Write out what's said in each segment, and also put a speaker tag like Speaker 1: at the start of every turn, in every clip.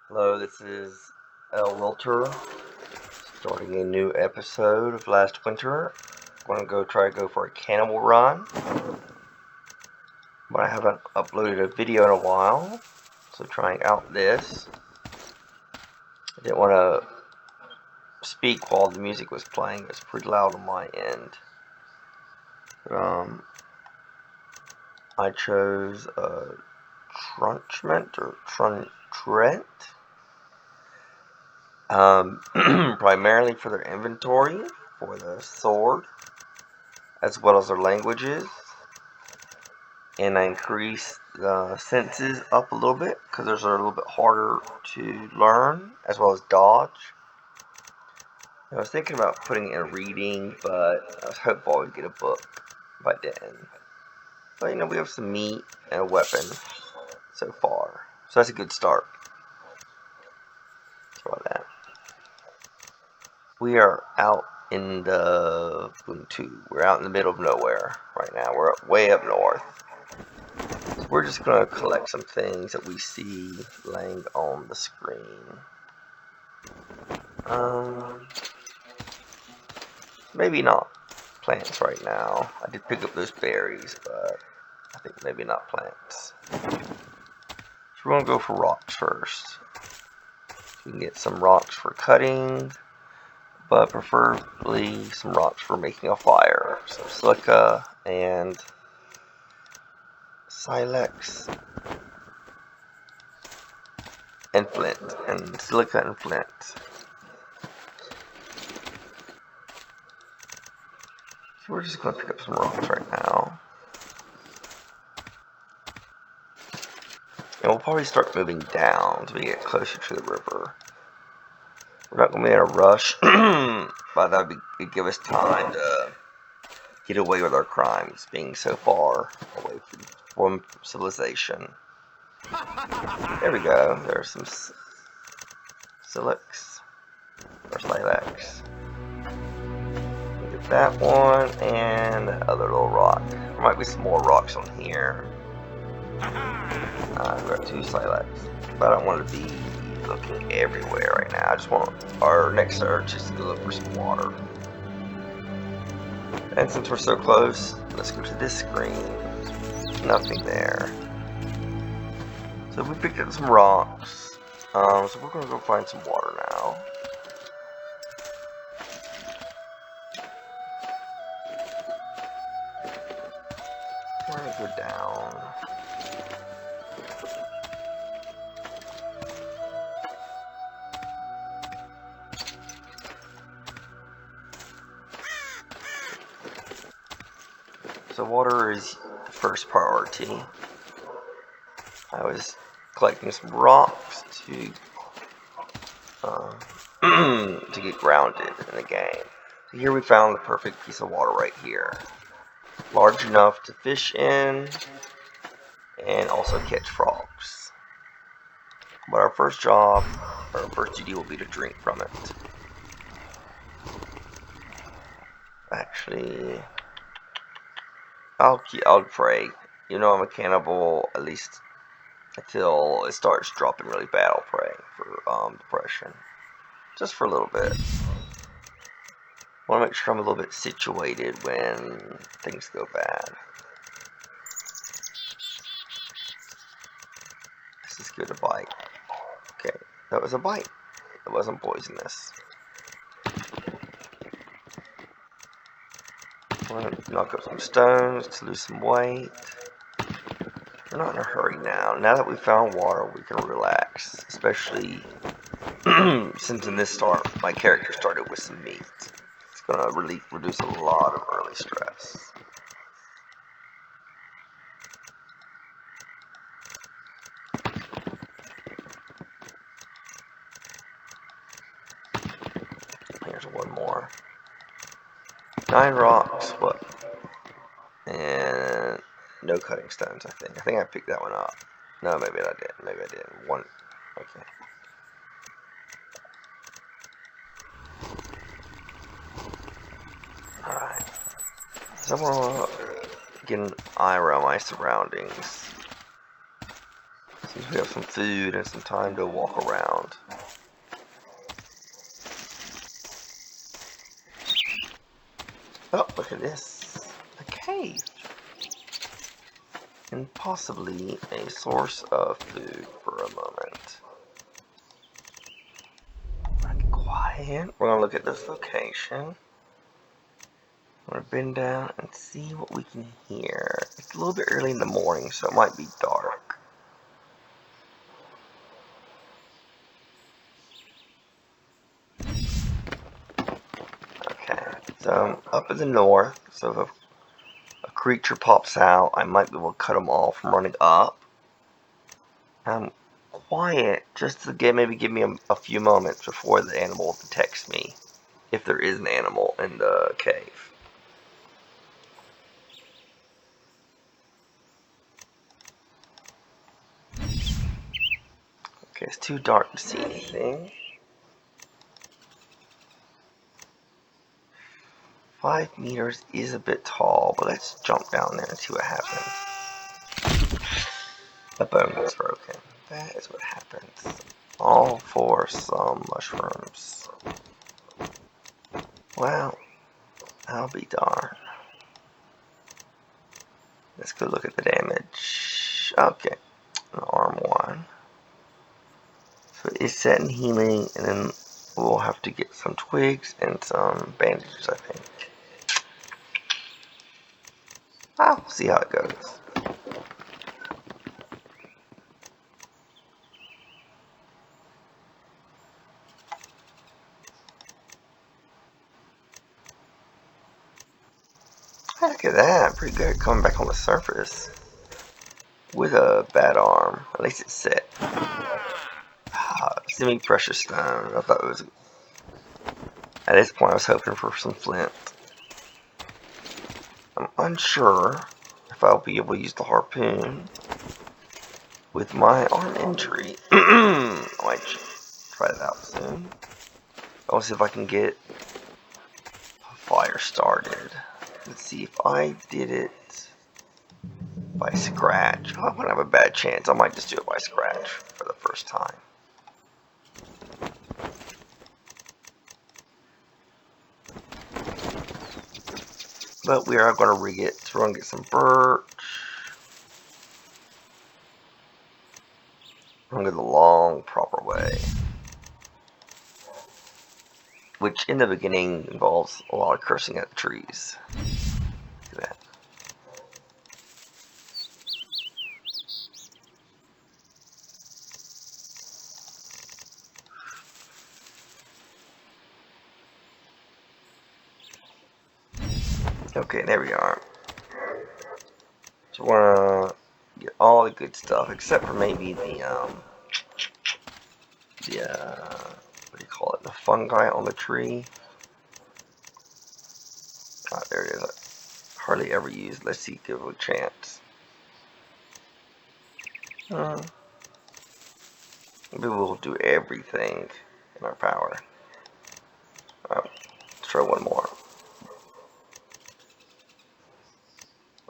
Speaker 1: Hello, this is L. Wilter, starting a new episode of Last Winter. I'm going to try to go for a cannibal run, but I haven't uploaded a video in a while, so trying out this. I didn't want to speak while the music was playing. It was pretty loud on my end. But, I chose Trunchment or Trent. Primarily for their inventory, for the sword, as well as their languages. And I increased the senses up a little bit because those are a little bit harder to learn, as well as dodge. I was thinking about putting in reading, but I was hopeful I would get a book if I didn't. But we have some meat and a weapon so far, so that's a good start. That's about that. We are out in the Ubuntu. We're out in the middle of nowhere right now. We're way up north. So we're just going to collect some things that we see laying on the screen. Maybe not plants right now. I did pick up those berries, but I think maybe not plants. So we're going to go for rocks first. We can get some rocks for cutting, but preferably some rocks for making a fire. So silica and silex and flint, and silica and flint. So we're just going to pick up some rocks right now. And we'll probably start moving down as we get closer to the river. We're not going to be in a rush, but it'd give us time to get away with our crimes, being so far away from civilization. There we go. There's some silex or silex. Get that one and that other little rock. There might be some more rocks on here. We've got 2 silex, but I don't want to be looking everywhere right now. I just want our next search is to go look for some water. And since we're so close, let's go to this screen. Nothing there. So we picked up some rocks. So we're going to go find some water now. We're going to go down. So water is the first priority. I was collecting some rocks to to get grounded in the game. So here we found the perfect piece of water right here. Large enough to fish in and also catch frogs. But our first job, or our first duty will be to drink from it. Actually, I'll pray. I'm a cannibal, at least until it starts dropping really bad. I'll pray for depression, just for a little bit. I want to make sure I'm a little bit situated when things go bad. This is good to bite. Okay, that was a bite. It wasn't poisonous. I'm going to knock up some stones to lose some weight. We're not in a hurry now. Now that we found water, we can relax. Especially since in this start, my character started with some meat. It's going to reduce a lot of early stress. Here's one more. 9 rocks, what? And no cutting stones, I think. I think I picked that one up. No, maybe I didn't. Maybe I didn't. One. Okay. Alright. So I want to get an eye around my surroundings. Since we have some food and some time to walk around. Oh, look at this. A cave. And possibly a source of food for a moment. Get quiet. We're going to look at this location. I'm going to bend down and see what we can hear. It's a little bit early in the morning, so it might be dark. Okay, so up in the north, so if a creature pops out, I might be able to cut them off from running up. I'm quiet just to maybe give me a few moments before the animal detects me, if there is an animal in the cave. Okay, it's too dark to see anything. 5 meters is a bit tall, but let's jump down there and see what happens. The bone gets broken. That is what happens. All for some mushrooms. Well, I'll be darned. Let's go look at the damage. Okay, an arm 1. So it's set in healing, and then we'll have to get some twigs and some bandages, I think. We'll see how it goes. Look at that, pretty good coming back on the surface with a bad arm. At least it's set. Semi-precious stone. I thought it was. At this point, I was hoping for some flint. I'm unsure if I'll be able to use the harpoon with my arm injury. I might try that out soon. I'll see if I can get a fire started. Let's see if I did it by scratch. I might have a bad chance. I might just do it by scratch for the first time. But we are going to rig it. So we're going to get some birch. I'm going to go the long, proper way. Which in the beginning involves a lot of cursing at the trees. Look at that. Okay, there we are. So we're gonna get all the good stuff, except for maybe the what do you call it? The fungi on the tree. There it is. Hardly ever used. Let's see, give it a chance. Maybe we'll do everything in our power. Let's try one more.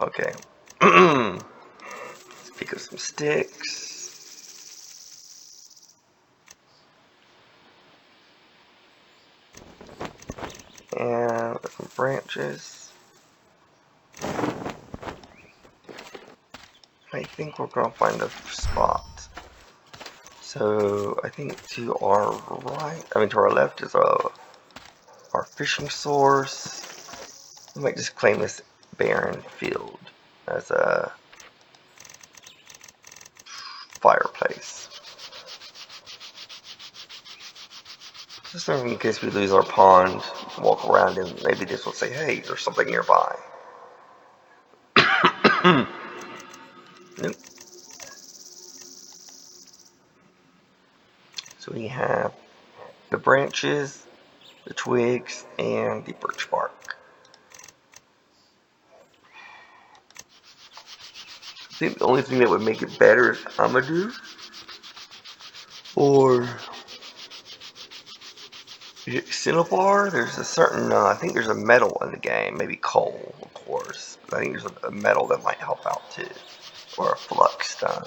Speaker 1: Okay. Let's pick up some sticks. And some branches. I think we're gonna find a spot. So I think to our right, to our left is our fishing source. We might just claim this barren field as a fireplace. Just in case we lose our pond, walk around and maybe this will say, hey, there's something nearby. Nope. So we have the branches, the twigs, and the birch bark. I think the only thing that would make it better is Amadou or Cinnabar. There's a certain, I think there's a metal in the game, maybe coal, of course. But I think there's a metal that might help out too, or a flux stone.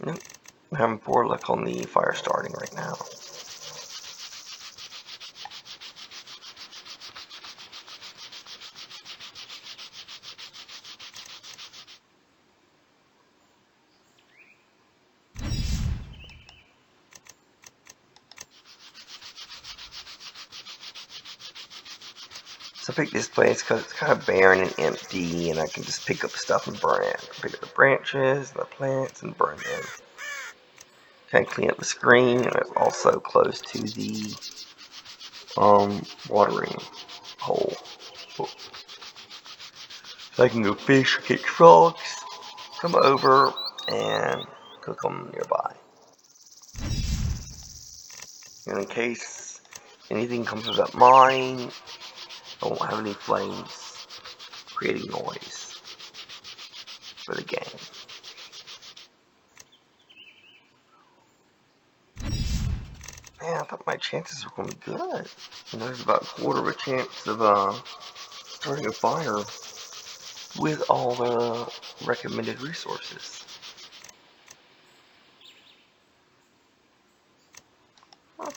Speaker 1: Nope. I'm having poor luck on the fire starting right now. So I picked this place because it's kind of barren and empty, and I can just pick up stuff and burn it. Pick up the branches, the plants, and burn them. Kind of clean up the screen, and it's also close to the watering hole. So I can go fish, catch frogs, come over, and cook them nearby. And in case anything comes of that mine, I won't have any flames creating noise for the game. Man, I thought my chances were going to be good. And there's about a quarter of a chance of starting a fire with all the recommended resources. Huh.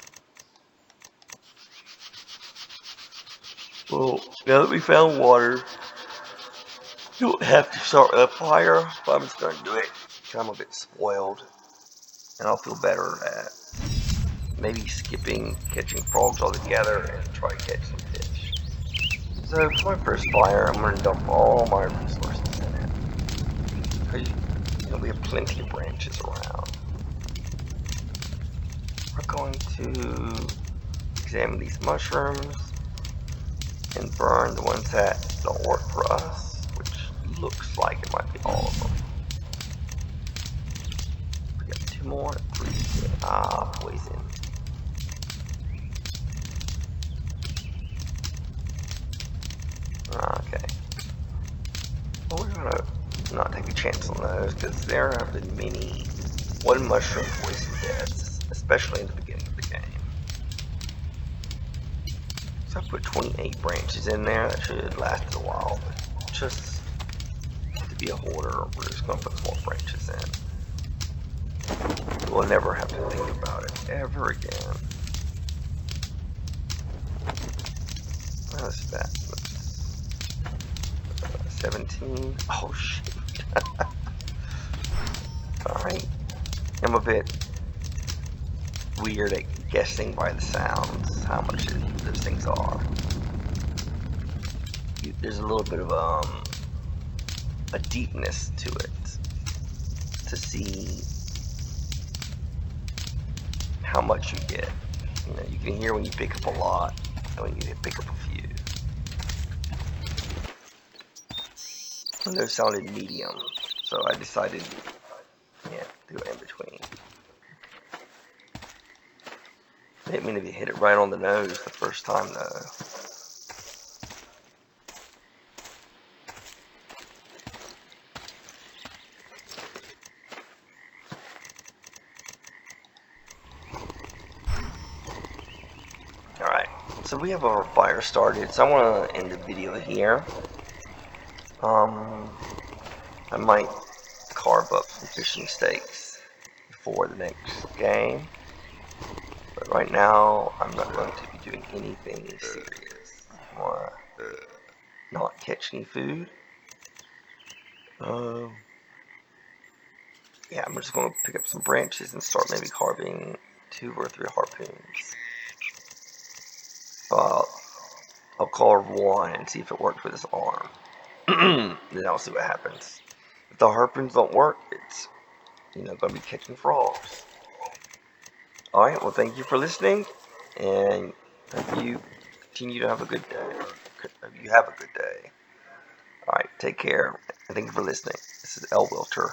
Speaker 1: Well, now that we found water, you don't have to start a fire, but I'm just going to do it because I'm a bit spoiled. And I'll feel better at maybe skipping catching frogs altogether and try to catch some fish. So for my first fire, I'm going to dump all my resources in it. Because we have plenty of branches around. We're going to examine these mushrooms and burn the ones that don't work for us, which looks like it might be all of them. We got 2 more, 3, poison. Okay. Well, we're gonna not take a chance on those because there have been many one mushroom poison deaths, especially in the beginning of the game. So I put 28 branches in there. That should last a while, but just to be a hoarder, we're just gonna put some more branches in. We'll never have to think about it ever again. What's that? 17. Oh shit. Alright. I'm a bit weird at guessing by the sounds how much those things are. There's a little bit of a deepness to it to see how much you get. You know, you can hear when you pick up a lot and when you pick up a few. And those sounded medium, so I decided, yeah, do it in between. I didn't mean to hit it right on the nose the first time though. Alright, so we have our fire started, so I want to end the video here. I might carve up some fishing steaks for the next game. But right now, I'm not going to be doing anything serious. I want to not catch any food. Yeah, I'm just going to pick up some branches and start maybe carving 2 or 3 harpoons. I'll carve 1 and see if it works with this arm. Then I'll see what happens. If the harpoons don't work, it's going to be catching frogs. Alright, well thank you for listening, and hope you continue to have a good day. Hope you have a good day. Alright, take care, and thank you for listening. This is L. Wilter.